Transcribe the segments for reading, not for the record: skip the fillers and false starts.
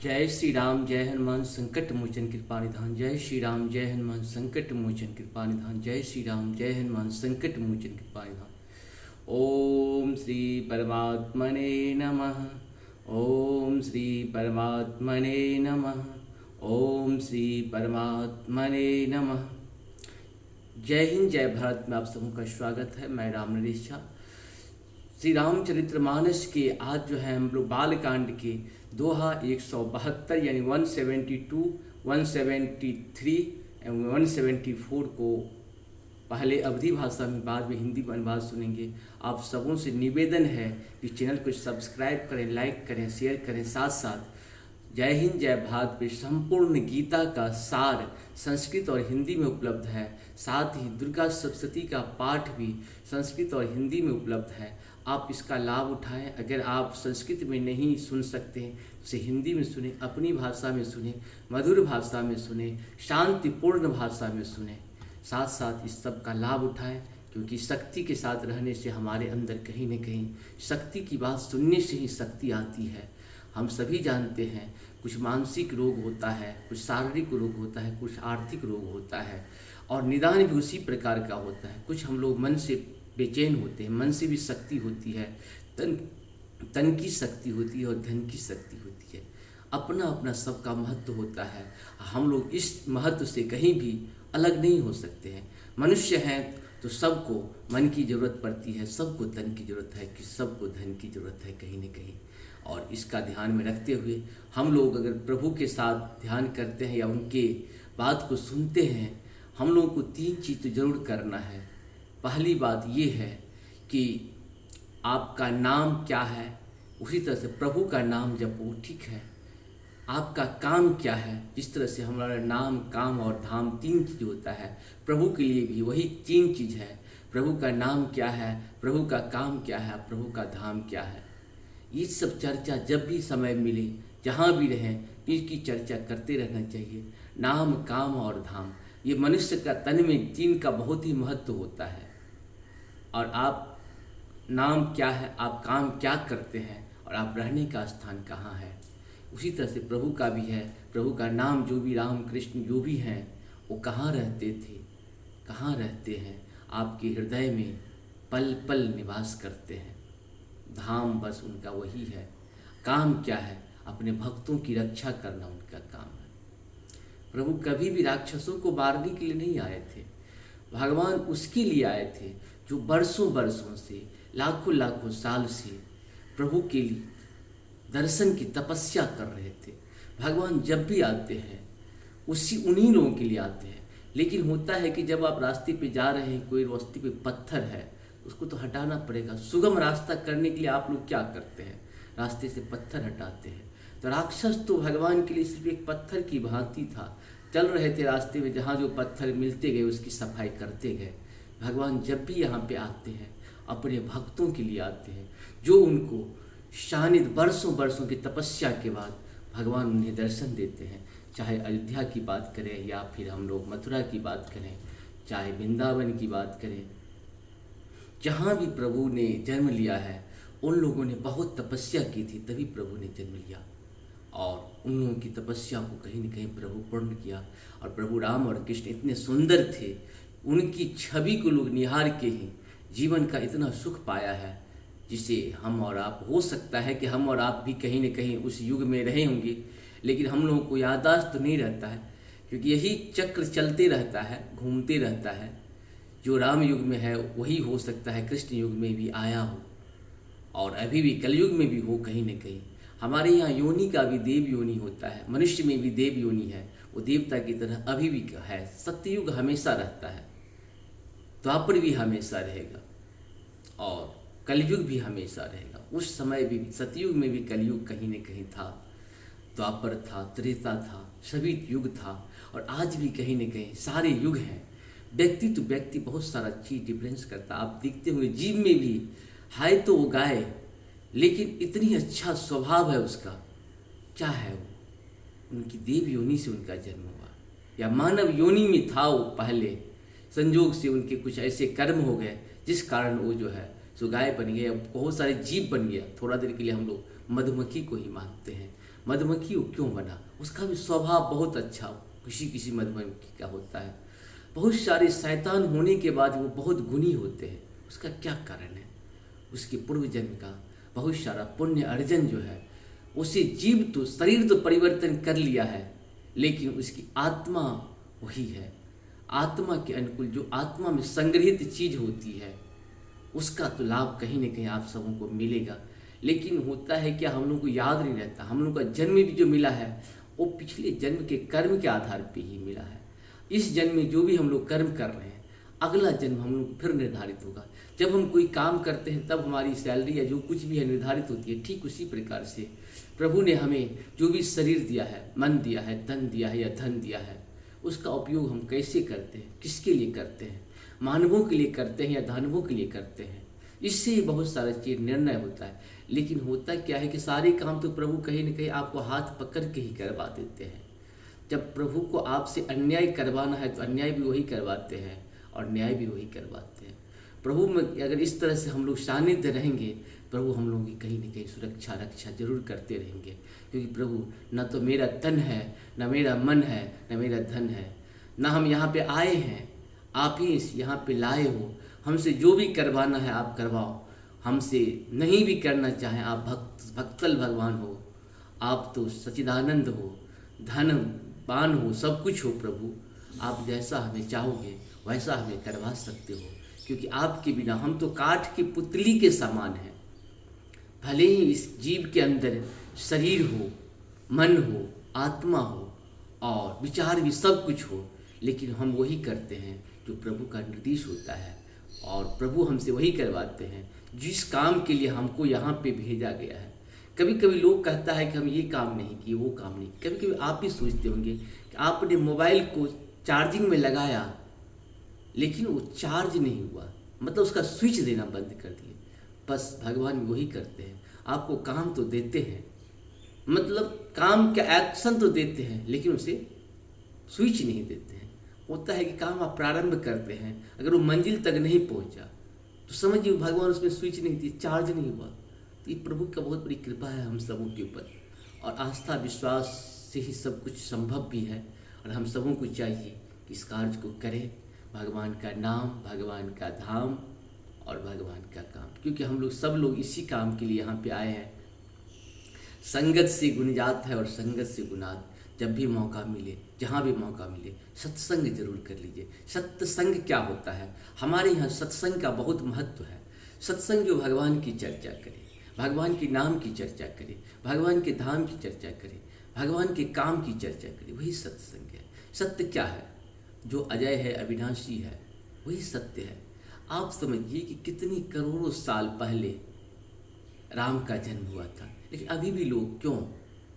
जय श्री राम जय हनुमान संकट मोचन कृपा निधान। जय श्री राम जय हनुमान संकट मोचन कृपा निधान। जय श्री राम जय हनुमान संकट मोचन कृपा निधान। ओम श्री परमात्मने नमः। ओम श्री परमात्मने नमः। ओम श्री परमात्मने नमः। जय हिंद जय भारत में आप सबों का स्वागत है। मैं राम नरेश झा। श्री रामचरितमानस के आज जो है हम लोग बालकांड के दोहा 172 यानी 172, 173 एवं 174 को पहले अवधी भाषा में बाद में हिंदी में अनुवाद सुनेंगे। आप सबों से निवेदन है कि चैनल को सब्सक्राइब करें, लाइक करें, शेयर करें। साथ साथ जय हिंद जय भारत में संपूर्ण गीता का सार संस्कृत और हिंदी में उपलब्ध है। साथ ही दुर्गा सप्तशती का पाठ भी संस्कृत और हिंदी में उपलब्ध है। आप इसका लाभ उठाएं। अगर आप संस्कृत में नहीं सुन सकते हैं तो उसे हिंदी में सुने, अपनी भाषा में सुने, मधुर भाषा में सुने, शांतिपूर्ण भाषा में सुने। साथ साथ इस सब का लाभ उठाएं, क्योंकि शक्ति के साथ रहने से हमारे अंदर कहीं न कहीं शक्ति की बात सुनने से ही शक्ति आती है। हम सभी जानते हैं कुछ मानसिक रोग होता है, कुछ शारीरिक रोग होता है, कुछ आर्थिक रोग होता है और निदान भी उसी प्रकार का होता है। कुछ हम लोग मन से बेचैन होते हैं, मन से भी शक्ति होती है, तन की शक्ति होती है और धन की शक्ति होती है। अपना अपना सबका महत्व होता है। हम लोग इस महत्व से कहीं भी अलग नहीं हो सकते हैं। मनुष्य हैं तो सबको मन की जरूरत पड़ती है, सबको तन की जरूरत है, कि सबको धन की जरूरत है कहीं न कहीं। और इसका ध्यान में रखते हुए हम लोग अगर प्रभु के साथ ध्यान करते हैं या उनके बात को सुनते हैं, हम लोगों को 3 चीज़ तो जरूर करना है। पहली बात ये है कि आपका नाम क्या है, उसी तरह से प्रभु का नाम जपो, ठीक है। आपका काम क्या है, जिस तरह से हमारा नाम, काम और धाम 3 चीज़ होता है, प्रभु के लिए भी वही 3 चीज़ है। प्रभु का नाम क्या है, प्रभु का काम क्या है, प्रभु का धाम क्या है। ये सब चर्चा जब भी समय मिले, जहाँ भी रहें, इसकी चर्चा करते रहना चाहिए। नाम, काम और धाम, ये मनुष्य का तन में 3 का बहुत ही महत्व होता है। और आप नाम क्या है, आप काम क्या करते हैं और आप रहने का स्थान कहाँ है, उसी तरह से प्रभु का भी है। प्रभु का नाम जो भी, राम कृष्ण जो भी हैं, वो कहाँ रहते थे, कहाँ रहते हैं, आपके हृदय में पल पल निवास करते हैं। धाम बस उनका वही है। काम क्या है, अपने भक्तों की रक्षा करना उनका काम है। प्रभु कभी भी राक्षसों को मारने के लिए नहीं आए थे। भगवान उसके लिए आए थे जो बरसों बरसों से, लाखों लाखों साल से प्रभु के लिए दर्शन की तपस्या कर रहे थे। भगवान जब भी आते हैं उन्हीं लोगों के लिए आते हैं। लेकिन होता है कि जब आप रास्ते पे जा रहे हैं, कोई रास्ते पे पत्थर है, उसको तो हटाना पड़ेगा। सुगम रास्ता करने के लिए आप लोग क्या करते हैं, रास्ते से पत्थर हटाते हैं। तो राक्षस तो भगवान के लिए सिर्फ एक पत्थर की भांति था। चल रहे थे रास्ते में, जहाँ जो पत्थर मिलते गए उसकी सफाई करते गए। भगवान जब भी यहाँ पे आते हैं अपने भक्तों के लिए आते हैं, जो उनको शानित बरसों बरसों की तपस्या के बाद भगवान उन्हें दर्शन देते हैं। चाहे अयोध्या की बात करें या फिर हम लोग मथुरा की बात करें, चाहे वृंदावन की बात करें, जहाँ भी प्रभु ने जन्म लिया है उन लोगों ने बहुत तपस्या की थी, तभी प्रभु ने जन्म लिया। और उन लोगों की तपस्या को कहीं न कहीं प्रभु पूर्ण किया। और प्रभु राम और कृष्ण इतने सुंदर थे, उनकी छवि को लोग निहार के ही जीवन का इतना सुख पाया है, जिसे हम और आप, हो सकता है कि हम और आप भी कहीं न कहीं उस युग में रहे होंगे, लेकिन हम लोगों को याददाश्त तो नहीं रहता है, क्योंकि यही चक्र चलते रहता है, घूमते रहता है। जो राम युग में है वही हो सकता है कृष्ण युग में भी आया हो, और अभी भी कलयुग में भी हो कहीं न कहीं। हमारे यहाँ योनि का भी देव योनि होता है, मनुष्य में भी देव योनि है, वो देवता की तरह अभी भी है। सत्ययुग हमेशा रहता है, द्वापर भी हमेशा रहेगा और कलयुग भी हमेशा रहेगा। उस समय भी, सतयुग में भी कलयुग कहीं न कहीं था, द्वापर था, त्रेता था, सभी युग था। और आज भी कहीं न कहीं सारे युग हैं। व्यक्ति तो व्यक्ति बहुत सारा चीज़ डिफरेंस करता। आप देखते हुए जीव में भी है तो वो गाय, लेकिन इतनी अच्छा स्वभाव है उसका, क्या है वो, उनकी देव योनि से उनका जन्म हुआ, या मानव योनि में था वो पहले, संजोग से उनके कुछ ऐसे कर्म हो गए जिस कारण वो जो है सो गाय बन गया, बहुत सारे जीव बन गया। थोड़ा देर के लिए हम लोग मधुमक्खी को ही मानते हैं। मधुमक्खी वो क्यों बना? उसका भी स्वभाव बहुत अच्छा किसी किसी मधुमक्खी का होता है। बहुत सारे शैतान होने के बाद वो बहुत गुणी होते हैं। उसका क्या कारण है? उसके पूर्व जन्म का बहुत सारा पुण्य अर्जन जो है, उसे जीव तो शरीर तो परिवर्तन कर लिया है, लेकिन उसकी आत्मा वही है। आत्मा के अनुकूल जो आत्मा में संग्रहित चीज होती है, उसका तो लाभ कहीं ना कहीं आप सबों को मिलेगा। लेकिन होता है क्या, हम लोग को याद नहीं रहता। हम लोग का जन्म भी जो मिला है वो पिछले जन्म के कर्म के आधार पे ही मिला है। इस जन्म में जो भी हम लोग कर्म कर रहे हैं, अगला जन्म हम लोग फिर निर्धारित होगा। जब हम कोई काम करते हैं तब हमारी सैलरी या जो कुछ भी है निर्धारित होती है। ठीक उसी प्रकार से प्रभु ने हमें जो भी शरीर दिया है, मन दिया है, तन दिया है या धन दिया है, उसका उपयोग हम कैसे करते हैं, किसके लिए करते हैं, मानवों के लिए करते हैं या दानवों के लिए करते हैं, इससे ही बहुत सारा चीज निर्णय होता है। लेकिन होता क्या है कि सारे काम तो प्रभु कहीं न कहीं आपको हाथ पकड़ के ही करवा देते हैं। जब प्रभु को आपसे अन्याय करवाना है तो अन्याय भी वही करवाते हैं और न्याय भी वही करवाते हैं। प्रभु में अगर इस तरह से हम लोग सानिध्य रहेंगे, प्रभु हम लोगों की कहीं न कहीं सुरक्षा रक्षा जरूर करते रहेंगे। क्योंकि प्रभु न तो मेरा तन है, न मेरा मन है, न मेरा धन है, न हम यहाँ पे आए हैं, आप ही यहाँ पे लाए हो। हमसे जो भी करवाना है आप करवाओ, हमसे नहीं भी करना चाहें आप भक्तल भगवान हो, आप तो सच्चिदानंद हो, धनवान हो, सब कुछ हो। प्रभु आप जैसा हमें चाहोगे वैसा हमें करवा सकते हो। क्योंकि आपके बिना हम तो काठ की पुतली के समान हैं। भले ही इस जीव के अंदर शरीर हो, मन हो, आत्मा हो और विचार भी सब कुछ हो, लेकिन हम वही करते हैं जो प्रभु का निर्देश होता है और प्रभु हमसे वही करवाते हैं जिस काम के लिए हमको यहाँ पे भेजा गया है। कभी कभी लोग कहता है कि हम ये काम नहीं किए, वो काम नहीं। कभी कभी आप भी सोचते होंगे कि आपने मोबाइल को चार्जिंग में लगाया लेकिन वो चार्ज नहीं हुआ, मतलब उसका स्विच देना बंद कर दिए। बस भगवान वही करते हैं, आपको काम तो देते हैं, मतलब काम का एक्शन तो देते हैं, लेकिन उसे स्विच नहीं देते हैं। होता है कि काम आप प्रारंभ करते हैं, अगर वो मंजिल तक नहीं पहुंचा तो समझिए भगवान उसमें स्विच नहीं दिए, चार्ज नहीं हुआ। तो ये प्रभु का बहुत बड़ी कृपा है हम सबों के ऊपर, और आस्था विश्वास से ही सब कुछ संभव भी है। और हम सबों को चाहिए कि इस कार्य को करें, भगवान का नाम, भगवान का धाम और भगवान का काम। क्योंकि हम लोग सब लोग इसी काम के लिए यहाँ पे आए हैं। संगत से गुणजात है और संगत से गुणात। जब भी मौका मिले, जहाँ भी मौका मिले, सत्संग जरूर कर लीजिए। सत्संग क्या होता है? हमारे यहाँ सत्संग का बहुत महत्व है। सत्संग जो भगवान की चर्चा करे, भगवान के नाम की चर्चा करे, भगवान के धाम की चर्चा करे, भगवान के काम की चर्चा करे, वही सत्संग है। सत्य क्या है? जो अजय है, अविनाशी है, वही सत्य है। आप समझिए कि कितनी करोड़ों साल पहले राम का जन्म हुआ था, लेकिन अभी भी लोग क्यों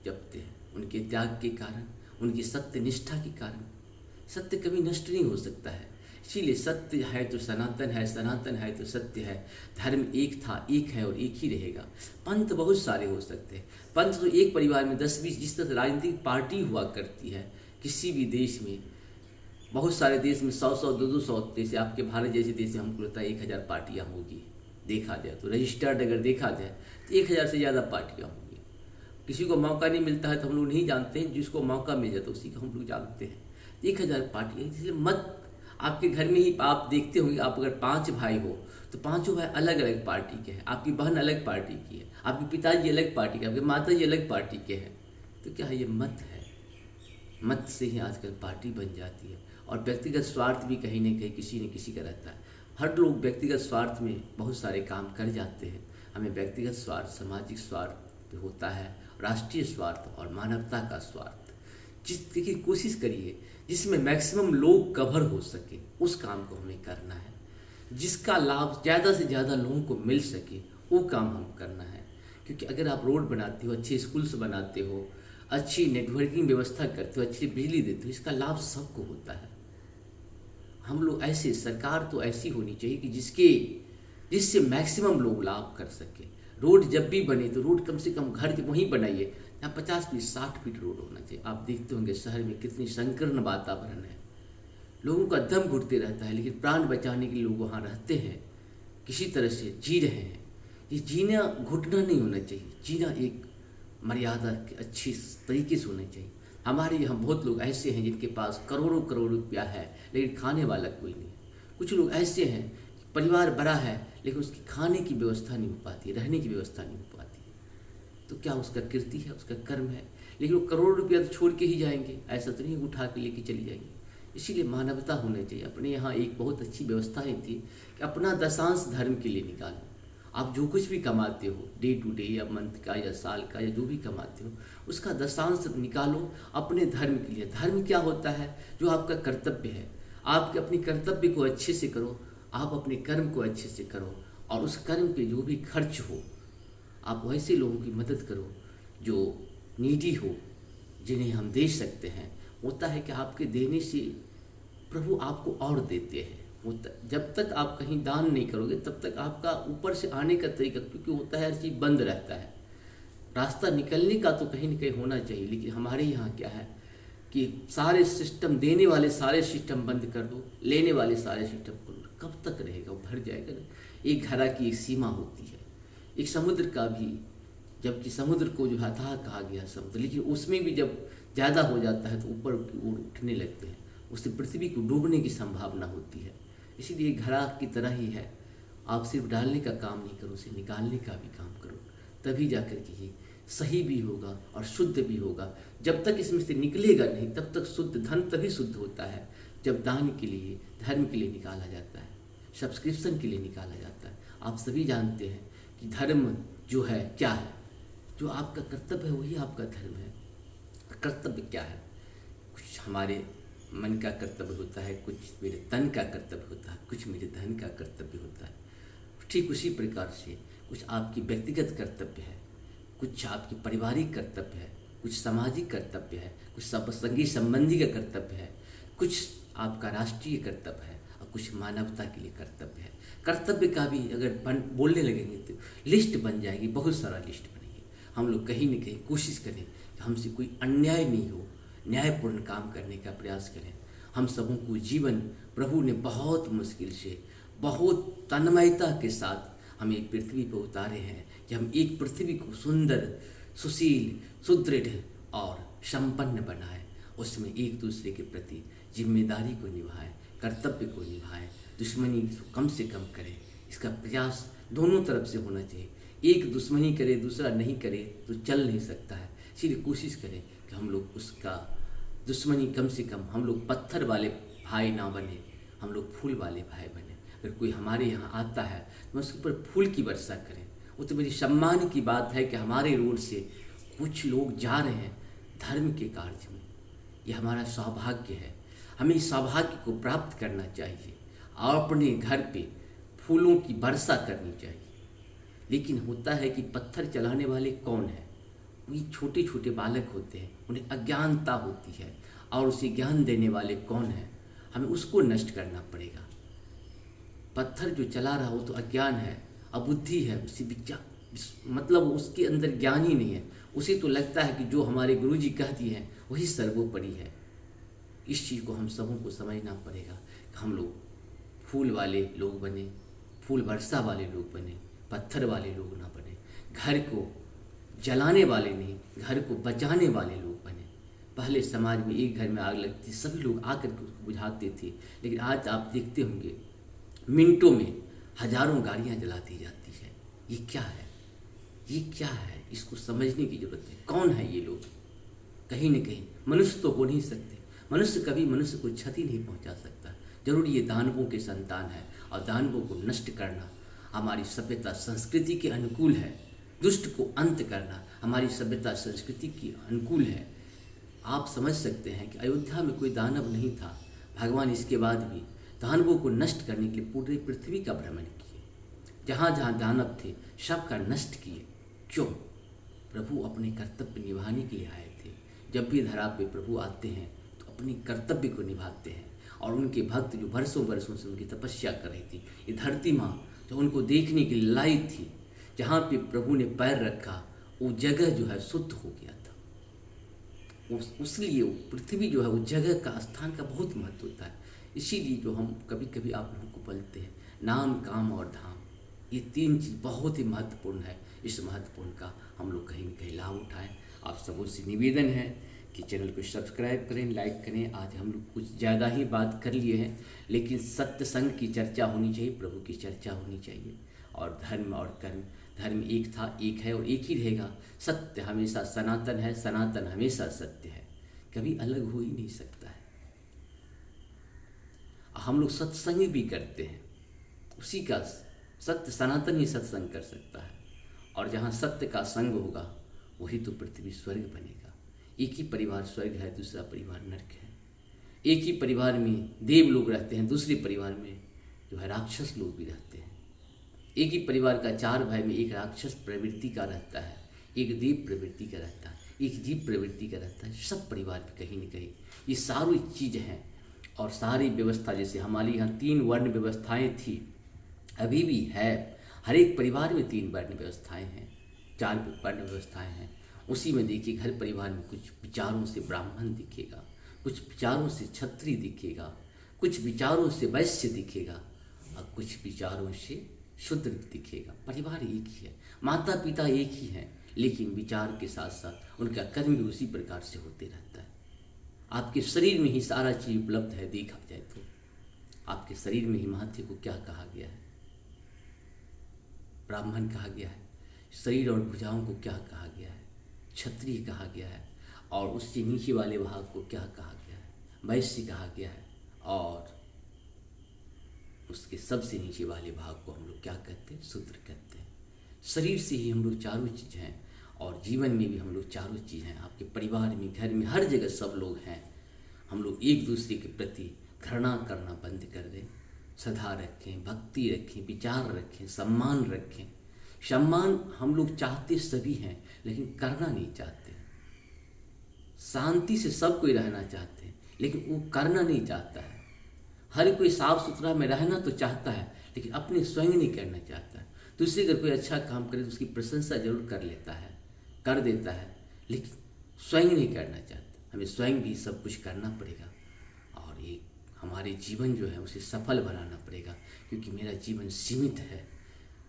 जपते हैं? उनके त्याग के कारण, उनकी सत्य निष्ठा के कारण। सत्य कभी नष्ट नहीं हो सकता है। इसीलिए सत्य है तो सनातन है, सनातन है तो सत्य है। धर्म एक था, एक है और एक ही रहेगा। पंथ बहुत सारे हो सकते हैं। पंथ तो एक परिवार में 10-20, जिस तरह राजनीतिक पार्टी हुआ करती है किसी भी देश में, बहुत सारे देश में 100-100, 200, जैसे आपके भारत जैसे देश में हमको लगता है 1000 पार्टियाँ होगी। देखा जाए तो रजिस्टर्ड अगर देखा जाए तो 1000 से ज़्यादा पार्टियाँ होंगी। किसी को मौका नहीं मिलता है तो हम लोग नहीं जानते हैं, जिसको मौका मिल जाता है उसी को हम लोग जानते हैं। 1000 पार्टियाँ, इसलिए मत आपके घर में ही आप देखते होंगे, आप अगर 5 भाई हो तो 5 भाई अलग अलग पार्टी के हैं। आपकी बहन अलग पार्टी की है, आपके पिताजी अलग पार्टी के, आपके माताजी अलग पार्टी के हैं। तो क्या है? ये मत है। मत से ही आजकल पार्टी बन जाती है और व्यक्तिगत स्वार्थ भी कहीं न कहीं किसी न किसी का रहता है। हर लोग व्यक्तिगत स्वार्थ में बहुत सारे काम कर जाते हैं। हमें व्यक्तिगत स्वार्थ, सामाजिक स्वार्थ होता है, राष्ट्रीय स्वार्थ और मानवता का स्वार्थ। देखिए कोशिश करिए जिसमें मैक्सिमम लोग कवर हो सके, उस काम को हमें करना है। जिसका लाभ ज़्यादा से ज़्यादा लोगों को मिल सके वो काम हम करना है। क्योंकि अगर आप रोड बनाते हो, अच्छे स्कूल्स बनाते हो, अच्छी नेटवर्किंग व्यवस्था करते हो, अच्छी बिजली देते हो, इसका लाभ सबको होता है। हम लोग ऐसे, सरकार तो ऐसी होनी चाहिए कि जिससे मैक्सिमम लोग लाभ कर सके। रोड जब भी बने तो रोड कम से कम घर के वहीं बनाइए जहाँ 50 फीट 60 फीट रोड होना चाहिए। आप देखते होंगे शहर में कितनी संकीर्ण वातावरण है, लोगों का दम घुटते रहता है, लेकिन प्राण बचाने के लिए लोग वहाँ रहते हैं, किसी तरह से जी रहे हैं। ये जीना घुटना नहीं होना चाहिए। जीना एक मर्यादा के अच्छी तरीके से होनी चाहिए। हमारे यहाँ बहुत लोग ऐसे हैं जिनके पास करोड़ों करोड़ रुपया है लेकिन खाने वाला कोई नहीं। कुछ लोग ऐसे हैं, परिवार बड़ा है लेकिन उसकी खाने की व्यवस्था नहीं हो पाती, रहने की व्यवस्था नहीं हो पाती। तो क्या उसका कीर्ति है, उसका कर्म है? लेकिन वो करोड़ रुपया तो छोड़ के ही जाएंगे, ऐसा तो नहीं उठा के लेके चली जाएंगे। इसीलिए मानवता होनी चाहिए। अपने यहाँ एक बहुत अच्छी व्यवस्था ही थी कि अपना दशांश धर्म के लिए निकालो। आप जो कुछ भी कमाते हो डे टू डे या मंथ का या साल का या जो भी कमाते हो, उसका दशांश निकालो अपने धर्म के लिए। धर्म क्या होता है? जो आपका कर्तव्य है। आप अपनी कर्तव्य को अच्छे से करो, आप अपने कर्म को अच्छे से करो, और उस कर्म पे जो भी खर्च हो आप वैसे लोगों की मदद करो जो नीडी हो, जिन्हें हम दे सकते हैं। होता है कि आपके देने से प्रभु आपको और देते हैं। जब तक आप कहीं दान नहीं करोगे तब तक आपका ऊपर से आने का तरीका, क्योंकि होता है हर चीज़ बंद रहता है, रास्ता निकलने का तो कहीं ना कहीं होना चाहिए। लेकिन हमारे यहाँ क्या है कि सारे सिस्टम, देने वाले सारे सिस्टम बंद कर दो, लेने वाले सारे सिस्टम खोलो, कब तक रहेगा? वो भर जाएगा ना। एक धारा की एक सीमा होती है, एक समुद्र का भी, जबकि समुद्र को जो अथाह कहा गया समुद्र, लेकिन उसमें भी जब ज़्यादा हो जाता है तो ऊपर की ओर उठने लगते हैं, उससे पृथ्वी को डूबने की संभावना होती है। इसीलिए घड़ा की तरह ही है, आप सिर्फ डालने का काम नहीं करो, उसे निकालने का भी काम करो, तभी जाकर के ये सही भी होगा और शुद्ध भी होगा। जब तक इसमें से निकलेगा नहीं तब तक शुद्ध धन तभी शुद्ध होता है जब दान के लिए, धर्म के लिए निकाला जाता है, सब्सक्रिप्शन के लिए निकाला जाता है। आप सभी जानते हैं कि धर्म जो है क्या है, जो आपका कर्तव्य है वही आपका धर्म है। कर्तव्य क्या है? कुछ हमारे मन का कर्तव्य होता है, कुछ मेरे तन का कर्तव्य होता है, कुछ मेरे धन का कर्तव्य होता है। ठीक उसी प्रकार से कुछ आपकी व्यक्तिगत कर्तव्य है, कुछ आपकी पारिवारिक कर्तव्य है, कुछ सामाजिक कर्तव्य है, कुछ संगी संबंधी का कर्तव्य है, कुछ आपका राष्ट्रीय कर्तव्य है और कुछ मानवता के लिए कर्तव्य है। कर्तव्य का भी अगर बोलने लगेंगे तो लिस्ट बन जाएगी, बहुत सारा लिस्ट बनेगी। हम लोग कहीं न कहीं कोशिश करें कि हमसे कोई अन्याय नहीं हो, न्यायपूर्ण काम करने का प्रयास करें। हम सबों को जीवन प्रभु ने बहुत मुश्किल से, बहुत तन्मयता के साथ हमें पृथ्वी पर उतारे हैं कि हम एक पृथ्वी को सुंदर, सुशील, सुदृढ़ और संपन्न बनाएं। उसमें एक दूसरे के प्रति जिम्मेदारी को निभाएं, कर्तव्य को निभाएं, दुश्मनी को कम से कम करें। इसका प्रयास दोनों तरफ से होना चाहिए। एक दुश्मनी करे दूसरा नहीं करे तो चल नहीं सकता है। इसीलिए कोशिश करें कि हम लोग उसका दुश्मनी कम से कम, हम लोग पत्थर वाले भाई ना बने, हम लोग फूल वाले भाई बने। अगर कोई हमारे यहाँ आता है तो उसके ऊपर फूल की वर्षा करें। वो तो मेरी सम्मान की बात है कि हमारे रोड से कुछ लोग जा रहे हैं धर्म के कार्य में। ये हमारा सौभाग्य है, हमें इस सौभाग्य को प्राप्त करना चाहिए और अपने घर पे फूलों की वर्षा करनी चाहिए। लेकिन होता है कि पत्थर चलाने वाले कौन है? वही छोटे छोटे बालक होते हैं, उन्हें अज्ञानता होती है, और उसे ज्ञान देने वाले कौन है? हमें उसको नष्ट करना पड़ेगा। पत्थर जो चला रहा हो तो अज्ञान है, अबुद्धि है, उसी मतलब उसके अंदर ज्ञान ही नहीं है। उसे तो लगता है कि जो हमारे गुरुजी कह दिए हैं वही सर्वोपरि है। इस चीज़ को हम सबों को समझना पड़ेगा कि हम लोग फूल वाले लोग बने, फूल वर्षा वाले लोग बने, पत्थर वाले लोग ना बने। घर को जलाने वाले नहीं, घर को बचाने वाले लोग बने। पहले समाज में एक घर में आग लगती, सभी लोग आकर के उसको बुझाते थे, लेकिन आज आप देखते होंगे मिनटों में हजारों गाड़ियां जला दी जाती है। ये क्या है? ये क्या है? इसको समझने की जरूरत है। कौन है ये लोग? कहीं न कहीं मनुष्य तो हो नहीं सकते। मनुष्य कभी मनुष्य को क्षति नहीं पहुंचा सकता। जरूर ये दानवों के संतान है, और दानवों को नष्ट करना हमारी सभ्यता संस्कृति के अनुकूल है। दुष्ट को अंत करना हमारी सभ्यता संस्कृति के अनुकूल है। आप समझ सकते हैं कि अयोध्या में कोई दानव नहीं था, भगवान इसके बाद भी दानवों को नष्ट करने के लिए पूरी पृथ्वी का भ्रमण किए। जहाँ जहाँ दानव थे सबका नष्ट किए। क्यों? प्रभु अपने कर्तव्य निभाने के लिए आए थे। जब भी धरा पे प्रभु आते हैं तो अपने कर्तव्य को निभाते हैं, और उनके भक्त जो वर्षों वर्षों से उनकी तपस्या कर रही थी, ये धरती माँ जो उनको देखने के लिए लाई थी, जहाँ पे प्रभु ने पैर रखा वो जगह जो है शुद्ध हो गया था। उसलिए वो पृथ्वी जो है वो जगह का, स्थान का बहुत महत्व होता है। इसीलिए जो हम कभी कभी आप लोगों को बोलते हैं नाम काम और धाम, ये 3 चीज़ बहुत ही महत्वपूर्ण है। इस महत्वपूर्ण का हम लोग कहीं न कहीं लाभ उठाएं। आप सबों से निवेदन है कि चैनल को सब्सक्राइब करें, लाइक करें। आज हम लोग कुछ ज़्यादा ही बात कर लिए हैं, लेकिन सत्संग की चर्चा होनी चाहिए, प्रभु की चर्चा होनी चाहिए। और धर्म और कर्म, धर्म एक था, एक है और एक ही रहेगा। सत्य हमेशा सनातन है, सनातन हमेशा सत्य है, कभी अलग हो ही नहीं सकता है। हम लोग सत्संग भी करते हैं, उसी का सत्य सनातन ही सत्संग कर सकता है। और जहाँ सत्य का संग होगा वही तो पृथ्वी स्वर्ग बनेगा। एक ही परिवार स्वर्ग है, दूसरा परिवार नरक है। एक ही परिवार में देव लोग रहते हैं, दूसरे परिवार में जो है राक्षस लोग भी रहते हैं। एक ही परिवार का 4 भाई में एक राक्षस प्रवृत्ति का रहता है, एक देव प्रवृत्ति का रहता है, एक जीव प्रवृत्ति का रहता है। सब परिवार में कहीं न कहीं ये सारी चीज़ हैं। और सारी व्यवस्था, जैसे हमारे यहाँ 3 वर्ण व्यवस्थाएं थी, अभी भी है। हर एक परिवार में 3 वर्ण व्यवस्थाएं हैं, 4 वर्ण व्यवस्थाएं हैं। उसी में देखिए, घर परिवार में कुछ विचारों से ब्राह्मण दिखेगा, कुछ विचारों से क्षत्रिय दिखेगा, कुछ विचारों से वैश्य दिखेगा और कुछ विचारों से शूद्र दिखेगा। परिवार एक ही है, माता पिता एक ही हैं, लेकिन विचार के साथ साथ उनका कर्म भी उसी प्रकार से होते रहता है। आपके शरीर में ही सारा चीज़ उपलब्ध है। देखा जाए तो आपके शरीर में ही महात्य को क्या कहा गया है? ब्राह्मण कहा गया है। शरीर और भुजाओं को क्या कहा गया है? क्षत्रिय कहा गया है। और उससे नीचे वाले भाग को क्या कहा गया है? वैश्य कहा गया है। और उसके सबसे नीचे वाले भाग को हम लोग क्या कहते हैं? शूद्र कहते हैं। शरीर से ही हम लोग चारों चीज़ हैं, और जीवन में भी हम लोग चारों चीज़ हैं। आपके परिवार में, घर में, हर जगह सब लोग हैं। हम लोग एक दूसरे के प्रति घृणा करना बंद कर दें, श्रद्धा रखें, भक्ति रखें, विचार रखें, सम्मान रखें। सम्मान हम लोग चाहते सभी हैं, लेकिन करना नहीं चाहते। शांति से सब कोई रहना चाहते हैं, लेकिन वो करना नहीं चाहता है। हर कोई साफ सुथरा में रहना तो चाहता है, लेकिन अपने स्वयं नहीं करना चाहता है। दूसरे अगर कोई अच्छा काम करे तो उसकी प्रशंसा जरूर कर लेता है, कर देता है, लेकिन स्वयं नहीं करना चाहता। हमें स्वयं भी सब कुछ करना पड़ेगा, और ये हमारे जीवन जो है उसे सफल बनाना पड़ेगा। क्योंकि मेरा जीवन सीमित है।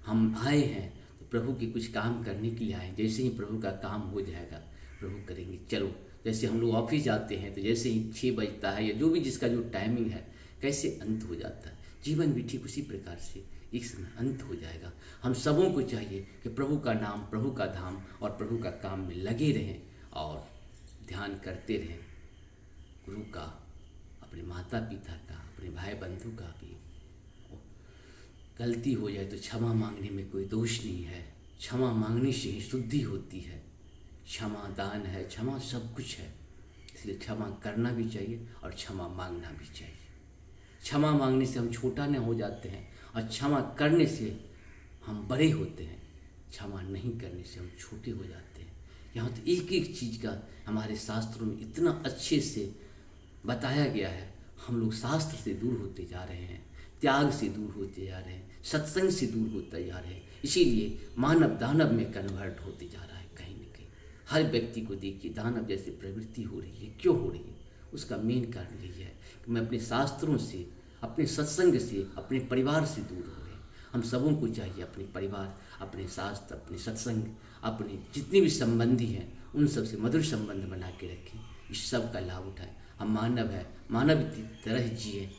हम आए हैं तो प्रभु के कुछ काम करने के लिए आए। जैसे ही प्रभु का काम हो जाएगा, प्रभु करेंगे। चलो, जैसे हम लोग ऑफिस जाते हैं तो जैसे ही 6 बजता है, या जो भी जिसका जो टाइमिंग है, कैसे अंत हो जाता है, जीवन भी ठीक उसी प्रकार से एक समय अंत हो जाएगा। हम सबों को चाहिए कि प्रभु का नाम, प्रभु का धाम और प्रभु का काम में लगे रहें और ध्यान करते रहें। गुरु का, अपने माता पिता का, अपने भाई बंधु का भी। गलती हो जाए तो क्षमा मांगने में कोई दोष नहीं है। क्षमा मांगने से ही शुद्धि होती है। क्षमा दान है, क्षमा सब कुछ है। इसलिए क्षमा करना भी चाहिए और क्षमा मांगना भी चाहिए। क्षमा मांगने से हम छोटा न हो जाते हैं, और क्षमा करने से हम बड़े होते हैं। क्षमा नहीं करने से हम छोटे हो जाते हैं। यहाँ तो एक एक चीज़ का हमारे शास्त्रों में इतना अच्छे से बताया गया है। हम लोग शास्त्र से दूर होते जा रहे हैं, त्याग से दूर होते जा रहे हैं, सत्संग से दूर होते जा रहे हैं। इसीलिए मानव दानव में कन्वर्ट होते जा रहा है। कहीं न कहीं हर व्यक्ति को देखिए दानव जैसी प्रवृत्ति हो रही है। क्यों हो रही है? उसका मेन कारण यही है कि मैं अपने शास्त्रों से, अपने सत्संग से, अपने परिवार से दूर हो रहे हैं। हम सबों को चाहिए अपने परिवार, अपने शास्त्र, अपने सत्संग, अपने जितने भी संबंधी हैं उन सब से मधुर संबंध बना के रखें। इस सब का लाभ उठाएं। हम मानव हैं, मानव की तरह जिए।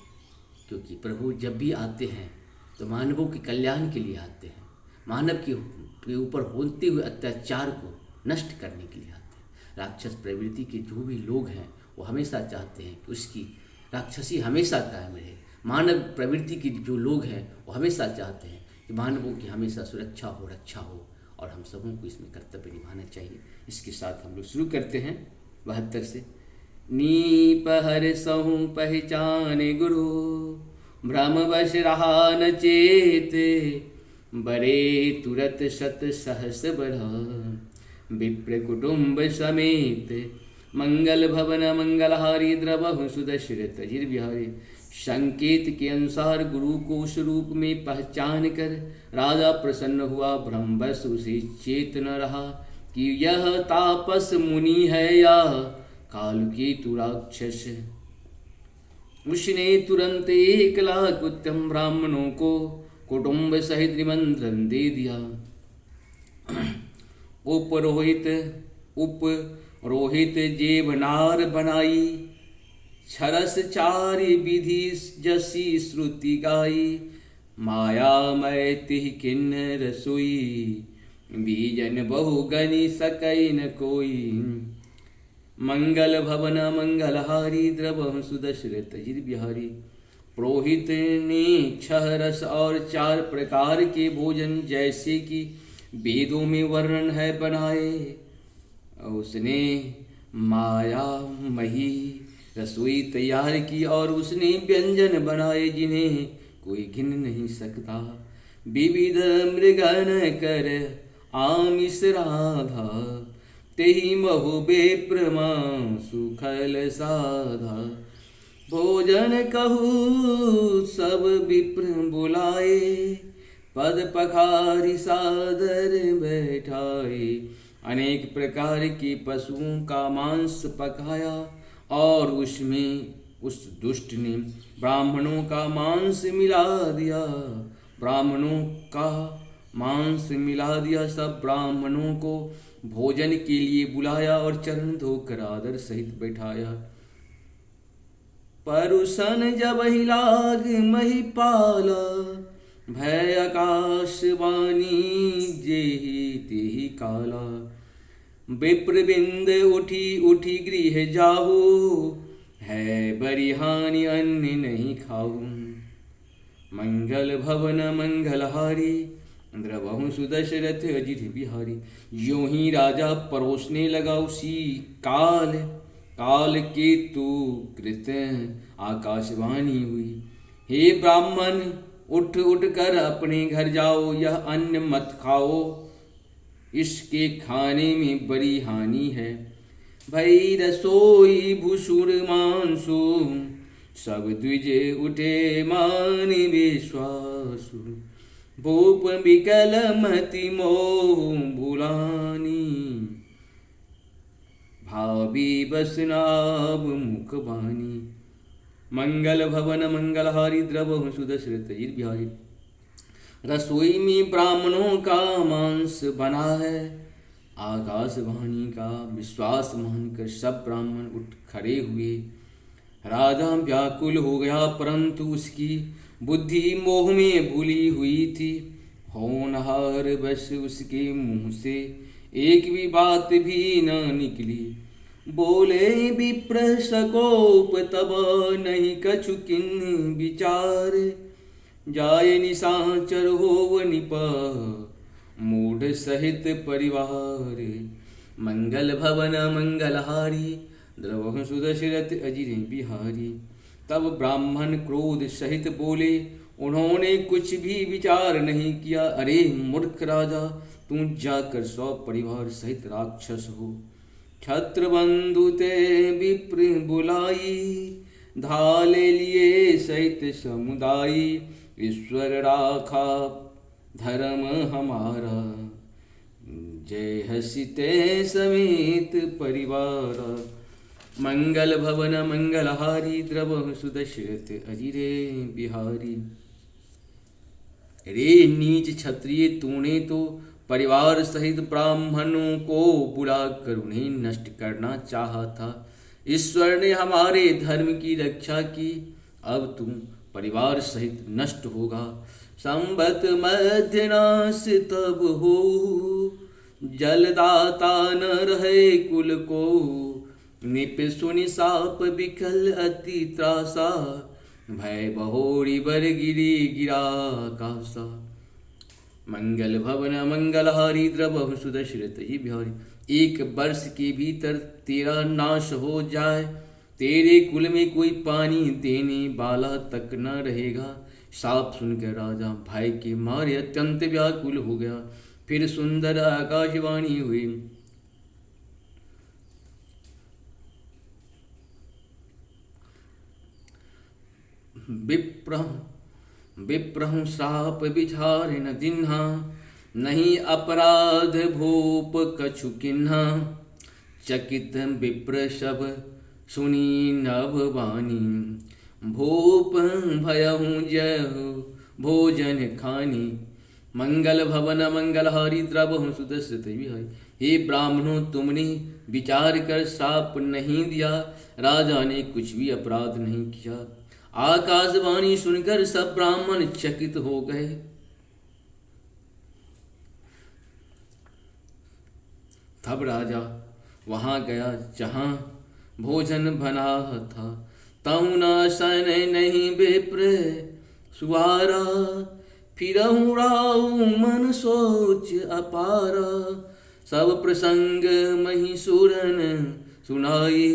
क्योंकि प्रभु जब भी आते हैं तो मानवों के कल्याण के लिए आते हैं। मानव के ऊपर होते हुए अत्याचार को नष्ट करने के लिए आते हैं। राक्षस प्रवृत्ति के जो भी लोग हैं वो हमेशा चाहते हैं कि उसकी राक्षसी हमेशा कायम रहे। मानव प्रवृत्ति के जो लोग हैं वो हमेशा चाहते हैं कि मानवों की हमेशा सुरक्षा हो, रक्षा हो, और हम सबों को इसमें कर्तव्य निभाना चाहिए। इसके साथ हम लोग शुरू करते हैं 72 से। नीपहर सहु पहचान गुरु, भ्रमवश रहा न चेत, बरे तुरत शत सहस बढ़ा, विप्र कुटुंब समेत, मंगल भवन मंगलहारी द्रवहु सुदशरथ जिर बिहारी। संकेत के अनुसार गुरु को उस रूप में पहचान कर राजा प्रसन्न हुआ, भ्रमवश उसे चेत न रहा कि यह तापस मुनि है या कालकेतु राक्षस। उसने तुरंत 1 लाख उत्तम ब्राह्मणों को कुटुंब सहित निमंत्रण दे दिया। उपरोहित जेबनार बनाई, छरस चारि विधि जसी श्रुति गाई। माया मैं तिह किन्नर सोई, बीजन बहु गनि सकई न कोई। मंगल भवन मंगलहारी, द्रवहु सुदशरथ जिर बिहारी। पुरोहित ने 6 रस और 4 प्रकार के भोजन जैसे कि वेदों में वर्णन है बनाए। उसने माया मही रसोई तैयार की और उसने व्यंजन बनाए जिन्हें कोई गिन नहीं सकता। विविध मृगन कर आमिष राधा, तेहि महु बेप्रमा सुखल साधा। भोजन कहू सब विप्र बुलाए, पद पखारी सादर बैठाए। अनेक प्रकार के पशुओं का मांस पकाया और उसमें उस दुष्ट ने ब्राह्मणों का मांस मिला दिया। सब ब्राह्मणों को भोजन के लिए बुलाया और चरण धोकर आदर सहित बैठाया। परुषन जब ही लाग महिपाला, भय आकाशवाणी जेहि तेहि काला। विप्रबिंद उठी गृह जाहु, है बरी हानि अन्न नहीं खाऊं। मंगल भवन मंगलहारी, द्रवहु सुदशरथ अजित बिहारी। यों ही राजा परोसने लगा उसी काल केतु कृत आकाशवाणी हुई। हे ब्राह्मण, उठ कर अपने घर जाओ, यह अन्न मत खाओ, इसके खाने में बड़ी हानि है। भई रसोई भूषुर मांसु, सब द्विज उठे मान विश्वासु। भूप विकल मति मोह भुलानी, भावी बसनाब मुख बानी। मंगल भवन मंगलहारी, द्रवहु सुदशरथ जिर बिहारी। रसोई में ब्राह्मणों का मांस बना है। आकाशवाणी का विश्वास मानकर सब ब्राह्मण उठ खड़े हुए। राजा व्याकुल हो गया, परंतु उसकी बुद्धि मोह में भूली हुई थी। होनहार बस उसके मुंह से एक भी बात भी न निकली। बोले विप्र सकोप तब नहीं कछु किन्ह विचार। जाय निशाचर होव निपा, मूढ़ सहित परिवार। मंगल भवन मंगलहारी, द्रवहु सुदशरथ अजिर बिहारी। तब ब्राह्मण क्रोध सहित बोले, उन्होंने कुछ भी विचार नहीं किया। अरे मूर्ख राजा, तू जाकर 100 परिवार सहित राक्षस हो। छत्रबंधु ते विप्र बुलाई, धाले लिए सहित समुदायी। ईश्वर राखा धर्म हमारा, जय हसीते समेत परिवार। मंगल भवन मंगलहारी, द्रवहु सुदशरथ अजिरे बिहारी। रे नीच क्षत्रिय, तूने तो परिवार सहित ब्राह्मणों को बुलाकर उन्हें नष्ट करना चाहा था। ईश्वर ने हमारे धर्म की रक्षा की, अब तुम परिवार सहित नष्ट होगा। संबत मध्यनाश तब हो, जलदाता न रहे कुल को। निप सुनि साप बिकल अति त्रासा, भय बहोरी बर गिरी गिरा कासा। मंगल भवन मंगलहारी, द्रवहु सुदशरथ जी बिहारी। 1 वर्ष के भीतर तेरा नाश हो जाए, तेरे कुल में कोई पानी देने वाला तक न रहेगा। साप सुनकर राजा भय के मारे अत्यंत व्याकुल हो गया। फिर सुंदर आकाशवाणी हुई। विप्रहु श्राप विचार न दिन्हा, नहीं अपराध भूप कछु किन्हा। चकित विप्र सब सुनी नभ बानी, भूप भयहु जय भोजन खानी। मंगल भवन मंगलहारी द्रवहु सुदश्रित विहारी। हे ब्राह्मणों, तुमने विचार कर श्राप नहीं दिया, राजा ने कुछ भी अपराध नहीं किया। आकाशवाणी सुनकर सब ब्राह्मण चकित हो गए। तब राजा वहां गया जहां भोजन बना था। तहु न सन नहीं विप्र सुवारा, फिरहु राउ मन सोच अपारा। सब प्रसंग महिषुरन सुनाई,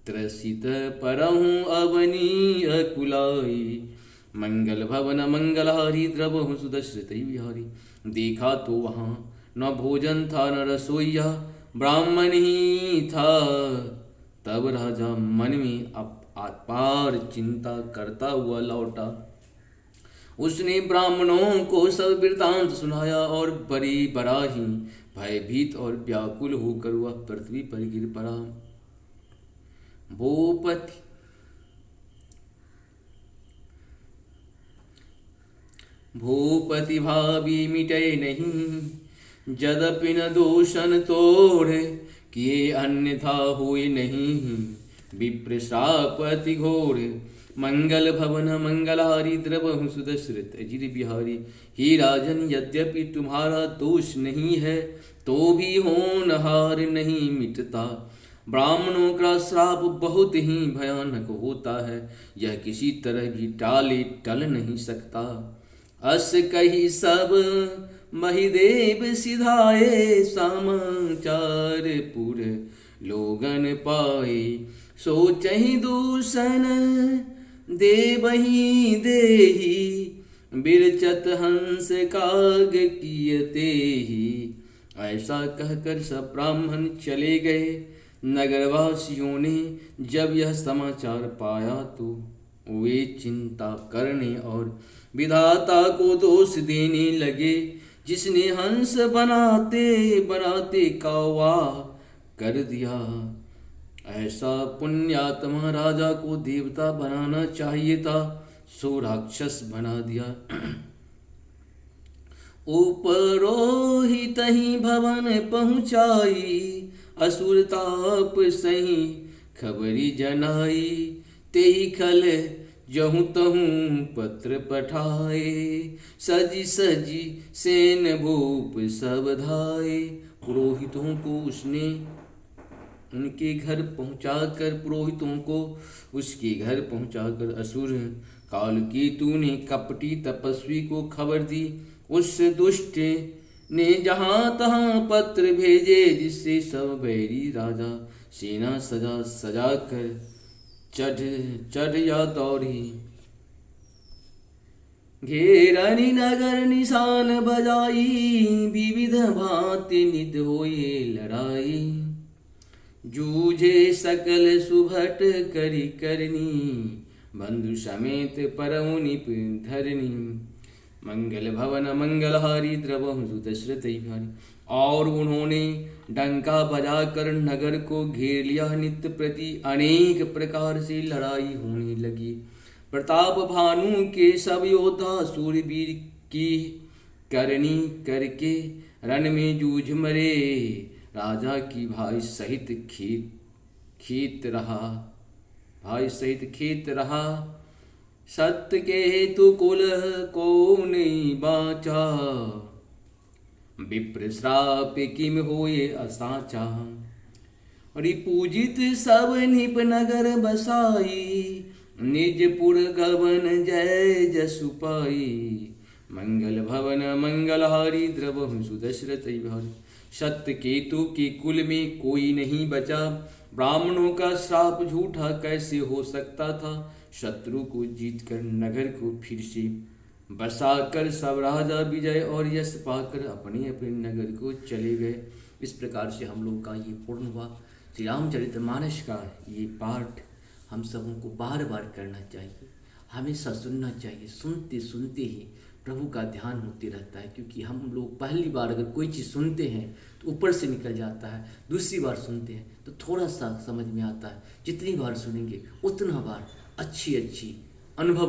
त्रसित परहु अवनी अकुलाई। मंगल भवन मंगलहारी द्रवहु सुदश्रित विहारी। देखा तो वहां न भोजन था न रसोईया, ब्राह्मण ही था। तब राजा मन में अपार चिंता करता हुआ लौटा। उसने ब्राह्मणों को सब वृतांत सुनाया और बड़ा ही भयभीत और व्याकुल होकर वह पृथ्वी पर गिर पड़ा। भूपति भावी मिटे नहीं, यद्यपि न दूषण तोड़े, किए अन्यथा होए नहीं। विप्र श्राप अति घोर, मंगल भवन मंगलहारी द्रवहु सुदश्रित अजिर बिहारी। हे राजन, यद्यपि तुम्हारा दोष नहीं है, तो भी होनहार नहीं मिटता। ब्राह्मणों का श्राप बहुत ही भयानक होता है, यह किसी तरह भी टल नहीं सकता। अस कही सब महिदेव सिधाए, समाचार पुर लोगन पाए। सोचहि दूषण देवहि देही, बिरचत हंस काग कियते ही। ऐसा कहकर सब ब्राह्मण चले गए। नगरवासियों ने जब यह समाचार पाया तो वे चिंता करने और विधाता को दोष देने लगे, जिसने हंस बनाते बनाते कौवा कर दिया। ऐसा पुण्यात्मा राजा को देवता बनाना चाहिए था, सो राक्षस बना दिया। उपरोहित ही भवन पहुँचाई, असुर ताप सही खबरी जनाई। तेहि खल जहु तहु पत्र पठाए, सजी सजी सेन भूप सब धाये। पुरोहितों को उसने उनके घर पहुंचाकर पुरोहितों को उसके घर पहुंचाकर असुर कालकेतु ने कपटी तपस्वी को खबर दी। उस दुष्ट ने जहां तहां पत्र भेजे, जिससे सब बैरी राजा सेना सजा कर चढ़ या दौड़ी। घेरनी नगर निशान बजाई, विविध भांति नित होए लड़ाई। जूझे सकल सुभट करी करनी, बंधु समेत परऊ निप धरनी। मंगल भवन मंगलहारी द्रवहु सुदश्रित विहारी। और उन्होंने डंका बजाकर नगर को घेर लिया। नित्य प्रति अनेक प्रकार से लड़ाई होने लगी। प्रताप भानु के सब योद्धा सूरवीर की करनी करके रण में जूझ मरे। राजा की भाई सहित खेत रहा। सत्य के हेतु कुल को नहीं बाचा, विप्र श्राप किम होए असाचा। रिपूजित सब निप नगर बसाई, निजपुर गवन जय जसु पाई। मंगल भवन मंगलहारी द्रवहु सुदश्रित विहारी। सत्य केतु के कुल में कोई नहीं बचा। ब्राह्मणों का श्राप झूठा कैसे हो सकता था। शत्रु को जीतकर नगर को फिर से बसाकर सब राजा विजय और यश पाकर अपने अपने नगर को चले गए। इस प्रकार से हम लोग का ये पूर्ण हुआ। श्री रामचरितमानस का ये पाठ हम सबों को बार बार करना चाहिए, हमेशा सुनना चाहिए। सुनते सुनते ही प्रभु का ध्यान होते रहता है, क्योंकि हम लोग पहली बार अगर कोई चीज़ सुनते हैं तो ऊपर से निकल जाता है, दूसरी बार सुनते हैं तो थोड़ा सा समझ में आता है। जितनी बार सुनेंगे उतना बार अच्छी अनुभव